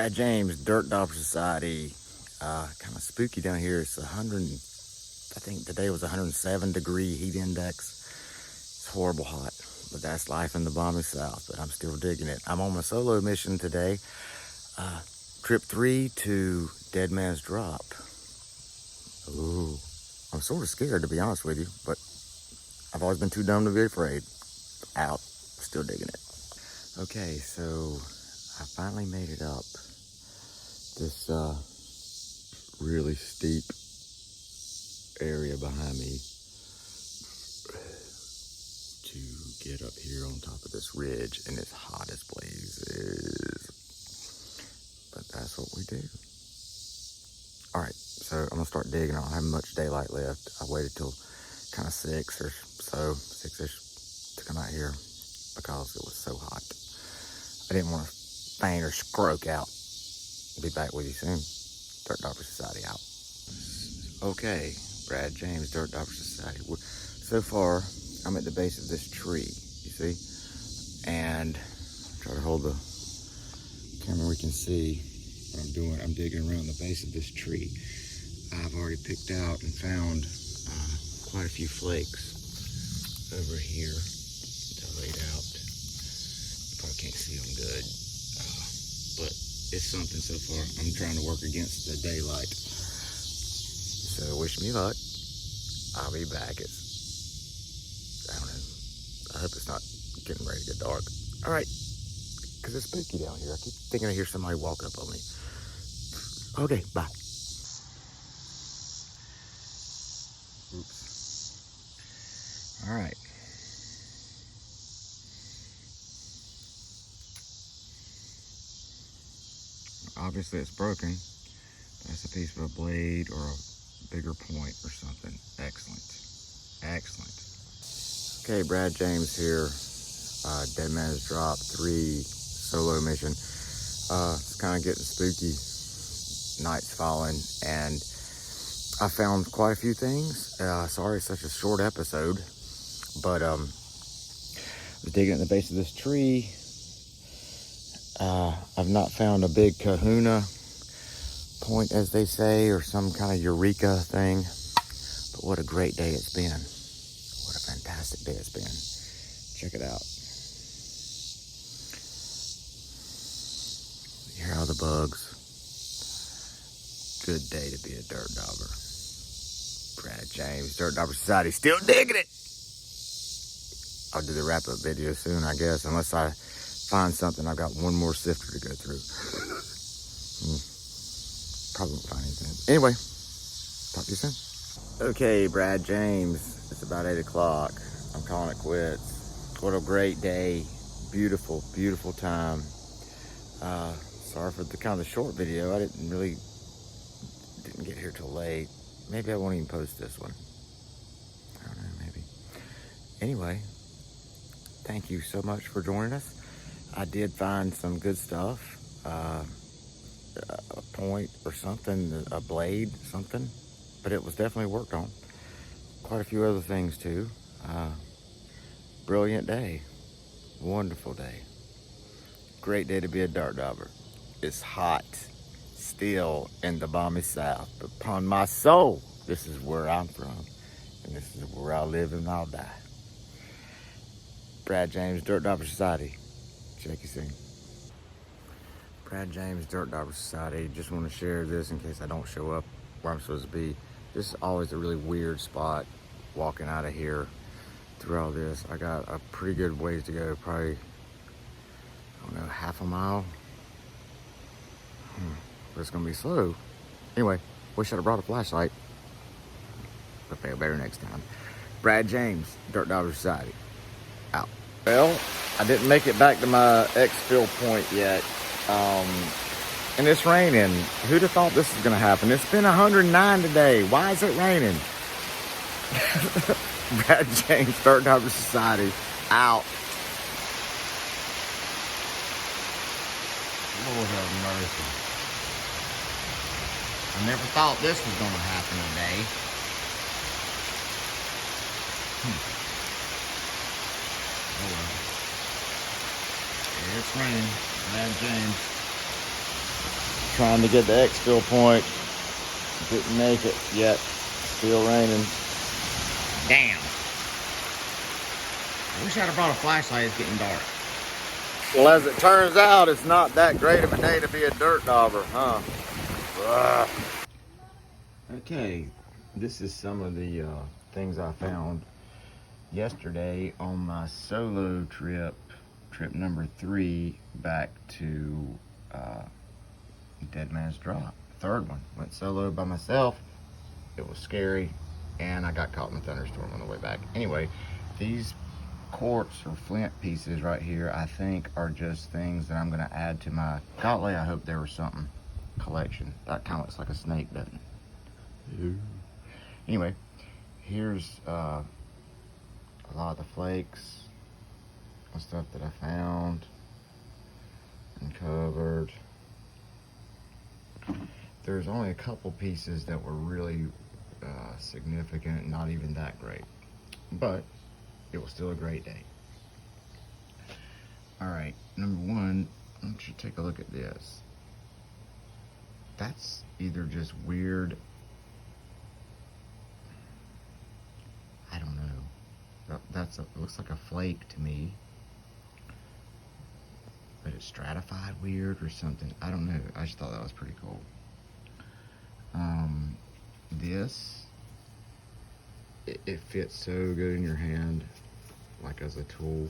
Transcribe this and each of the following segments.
Brad James, Dirt Dauber Society. Kind of spooky down here. It's 100, I think today was 107-degree heat index. It's horrible hot, but that's life in the balmy South, but I'm still digging it. I'm on my solo mission today. Trip 3 to Dead Man's Drop. Ooh, I'm sort of scared, to be honest with you, but I've always been too dumb to be afraid. Out, still digging it. Okay, so I finally made it up this really steep area behind me to get up here on top of this ridge, and it's hot as blazes, but that's what we do. All right, so I'm gonna start digging. I don't have much daylight left. I waited till kind of 6 or so, 6-ish to come out here because it was so hot. I didn't want to faint or stroke out. I'll be back with you soon. Dirt Dauber Society out. Okay, Brad James, Dirt Dauber Society. So far, I'm at the base of this tree, you see? And try to hold the camera we can see what I'm doing. I'm digging around the base of this tree. I've already picked out and found quite a few flakes over here that I laid out. You probably can't see them good, but it's something so far. I'm trying to work against the daylight. So wish me luck. I'll be back. I don't know. I hope it's not getting ready to get dark. All right, because it's spooky down here. I keep thinking I hear somebody walking up on me. Okay, bye. Oops. All right. Obviously it's broken. That's a piece of a blade or a bigger point or something. Excellent. Excellent. Okay, Brad James here. Dead Man's Drop 3 solo mission. It's kind of getting spooky. Night's falling, and I found quite a few things. Sorry it's such a short episode, but I was digging at the base of this tree. I've not found a big kahuna point, as they say, or some kind of eureka thing, but what a great day it's been. What a fantastic day it's been. Check it out. Here are the bugs. Good day to be a dirt dauber. Brad James, Dirt Dauber Society, still digging it. I'll do the wrap-up video soon, I guess, unless I find something. I've got one more sifter to go through. Probably won't find anything. Anyway, talk to you soon. Okay, Brad James, it's about 8 o'clock. I'm calling it quits. What a great day. Beautiful, beautiful time. Sorry for the kind of the short video. I didn't get here till late. Maybe I won't even post this one. I don't know, maybe. Anyway, thank you so much for joining us. I did find some good stuff. A point or something, a blade, something. But it was definitely worked on. Quite a few other things too. Brilliant day. Wonderful day. Great day to be a dirt dauber. It's hot still in the balmy South, but upon my soul, this is where I'm from, and this is where I'll live and I'll die. Brad James, Dirt Dauber Society. Check you soon. Brad James, Dirt Dauber Society. Just want to share this in case I don't show up where I'm supposed to be. This is always a really weird spot walking out of here through all this. I got a pretty good ways to go, probably, I don't know, half a mile. But it's gonna be slow. Anyway, wish I'd have brought a flashlight. But feel better next time. Brad James, Dirt Dauber Society, out. Well, I didn't make it back to my exfil point yet. And it's raining. Who'd have thought this was gonna happen? It's been 109 today. Why is it raining? Brad James, Dirt Dauber Society, out. Lord have mercy. I never thought this was gonna happen today. Oh well. It's raining. Brad James. trying to get the exfil point. Didn't make it yet. Still raining. Damn. I wish I'd have brought a flashlight. It's getting dark. Well, as it turns out, it's not that great of a day to be a dirt dauber, huh? Ugh. Okay, this is some of the things I found yesterday on my solo trip number 3 back to Dead Man's Drop. Third one. Went solo by myself. It was scary, and I got caught in a thunderstorm on the way back. Anyway, these quartz or flint pieces right here, I think are just things that I'm going to add to my, golly, I hope there was something, collection. That kind of looks like a snake, doesn't it? Anyway, here's a lot of the flakes and stuff that I found and covered. There's only a couple pieces that were really significant, not even that great, but it was still a great day. All right, number one, I want you to take a look at this. That's either just weird, I don't know. It looks like a flake to me, but it's stratified weird or something. I don't know. I just thought that was pretty cool. This, it fits so good in your hand, like as a tool.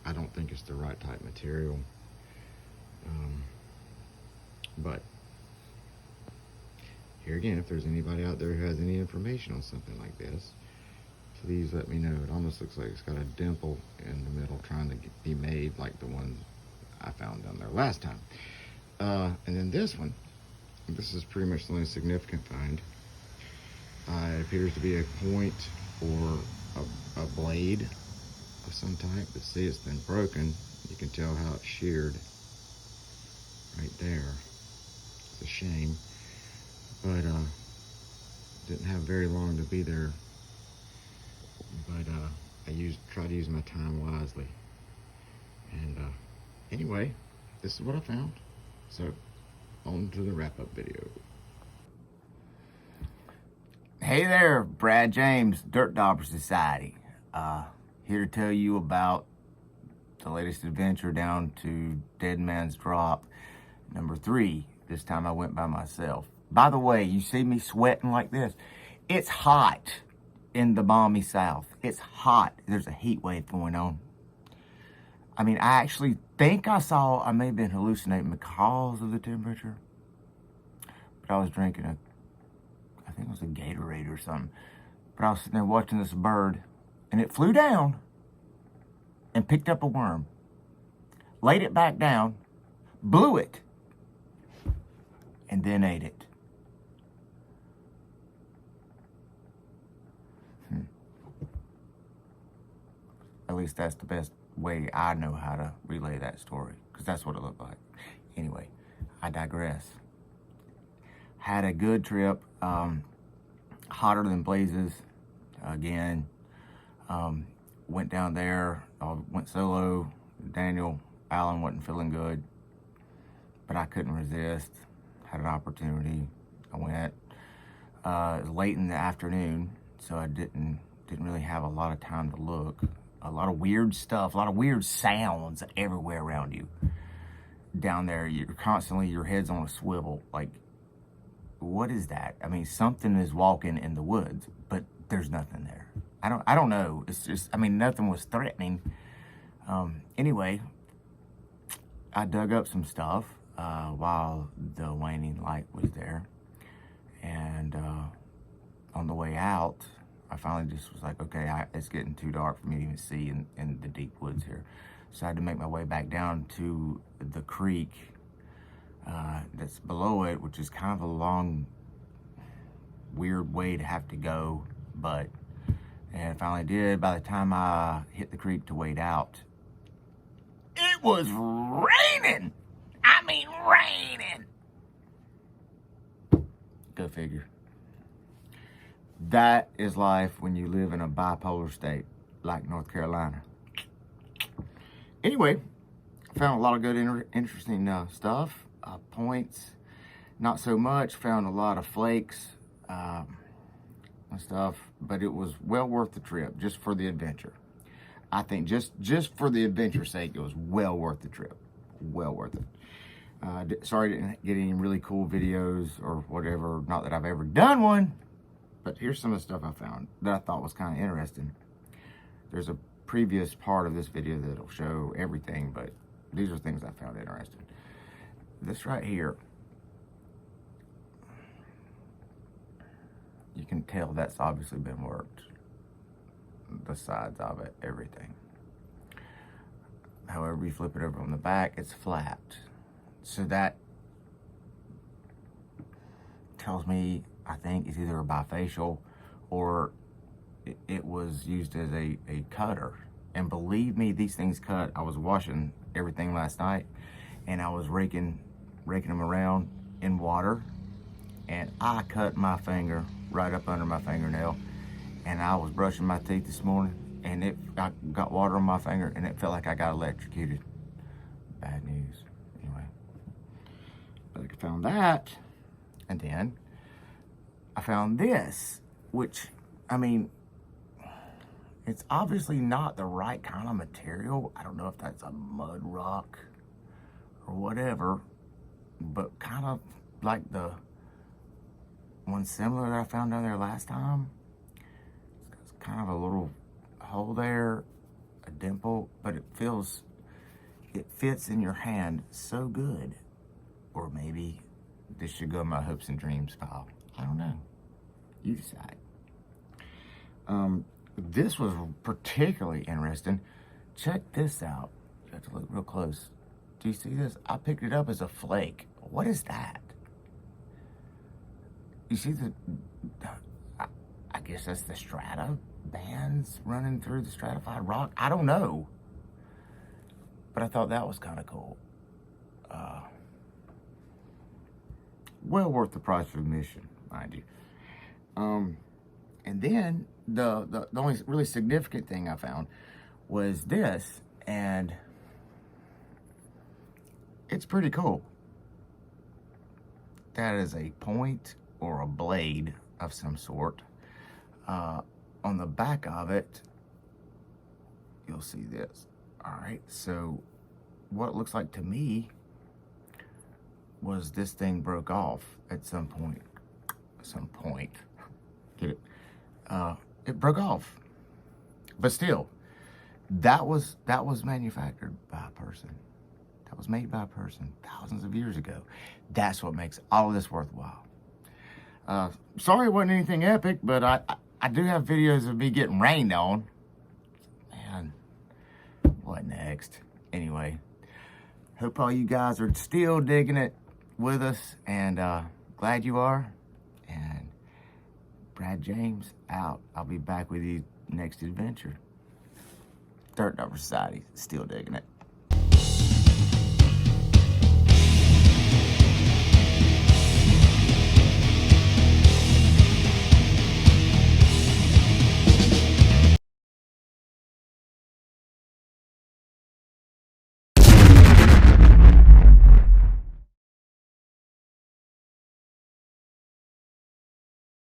I don't think it's the right type material, but here again, if there's anybody out there who has any information on something like this, please let me know. It almost looks like it's got a dimple in the middle trying to be made like the one I found down there last time. And then this one, this is pretty much the only significant find. It appears to be a point or a blade of some type, but see, it's been broken. You can tell how it's sheared right there. It's a shame, but didn't have very long to be there. But I tried to use my time wisely. And anyway, this is what I found. So on to the wrap-up video. Hey there, Brad James, Dirt Dauber Society. Here to tell you about the latest adventure down to Dead Man's Drop, number 3. This time I went by myself. By the way, you see me sweating like this? It's hot in the balmy South. It's hot. There's a heat wave going on. I mean, I actually think I may have been hallucinating because of the temperature. But I was drinking I think it was a Gatorade or something. But I was sitting there watching this bird, and it flew down and picked up a worm, laid it back down, blew it, and then ate it. At least that's the best way I know how to relay that story, because that's what it looked like. Anyway, I digress. Had a good trip, hotter than blazes again. Went down there, went solo. Daniel Allen wasn't feeling good, but I couldn't resist. Had an opportunity. I went. It was late in the afternoon, so I didn't really have a lot of time to look. A lot of weird stuff, a lot of weird sounds everywhere around you. Down there, you're constantly, your head's on a swivel. Like, what is that? I mean, something is walking in the woods, but there's nothing there. I don't know. It's just, I mean, nothing was threatening. Anyway, I dug up some stuff while the waning light was there. And on the way out, I finally just was like, okay, it's getting too dark for me to even see in the deep woods here. So I had to make my way back down to the creek that's below it, which is kind of a long, weird way to have to go, and I finally did. By the time I hit the creek to wade out, it was raining. I mean, raining. Go figure. That is life when you live in a bipolar state like North Carolina. Anyway, Found a lot of good, interesting stuff. Points, not so much. Found a lot of flakes and stuff, but it was well worth the trip just for the adventure. I think just for the adventure's sake, it was well worth the trip. Well worth it. Sorry I didn't get any really cool videos or whatever. Not that I've ever done one, but here's some of the stuff I found that I thought was kind of interesting. There's a previous part of this video that'll show everything, but these are things I found interesting. This right here, you can tell that's obviously been worked. The sides of it, everything. However you flip it over on the back, it's flat. So that tells me, I think it's either a bifacial or it was used as a cutter. And believe me, these things cut. I was washing everything last night and I was raking them around in water, and I cut my finger right up under my fingernail. And I was brushing my teeth this morning, and I got water on my finger, and it felt like I got electrocuted. Bad news. Anyway, but I found that, and then I found this, which, I mean, it's obviously not the right kind of material. I don't know if that's a mud rock or whatever, but kind of like the one similar that I found down there last time. It's kind of a little hole there, a dimple, but it fits in your hand so good. Or maybe this should go in my hopes and dreams pile. I don't know. You decide. This was particularly interesting. Check this out. You have to look real close. Do you see this? I picked it up as a flake. What is that? You see I guess that's the strata bands running through the stratified rock. I don't know. But I thought that was kind of cool. Well worth the price of admission, mind you. And then the only really significant thing I found was this, and it's pretty cool. That is a point or a blade of some sort. On the back of it, you'll see this. All right, so what it looks like to me was this thing broke off at some point. Get it? It broke off. But still, that was manufactured by a person. That was made by a person thousands of years ago. That's what makes all of this worthwhile. Sorry it wasn't anything epic, but I do have videos of me getting rained on. Man, what next? Anyway, hope all you guys are still digging it with us, and glad you are. And Brad James out. I'll be back with you next adventure. Dirt Dog Society, still digging it.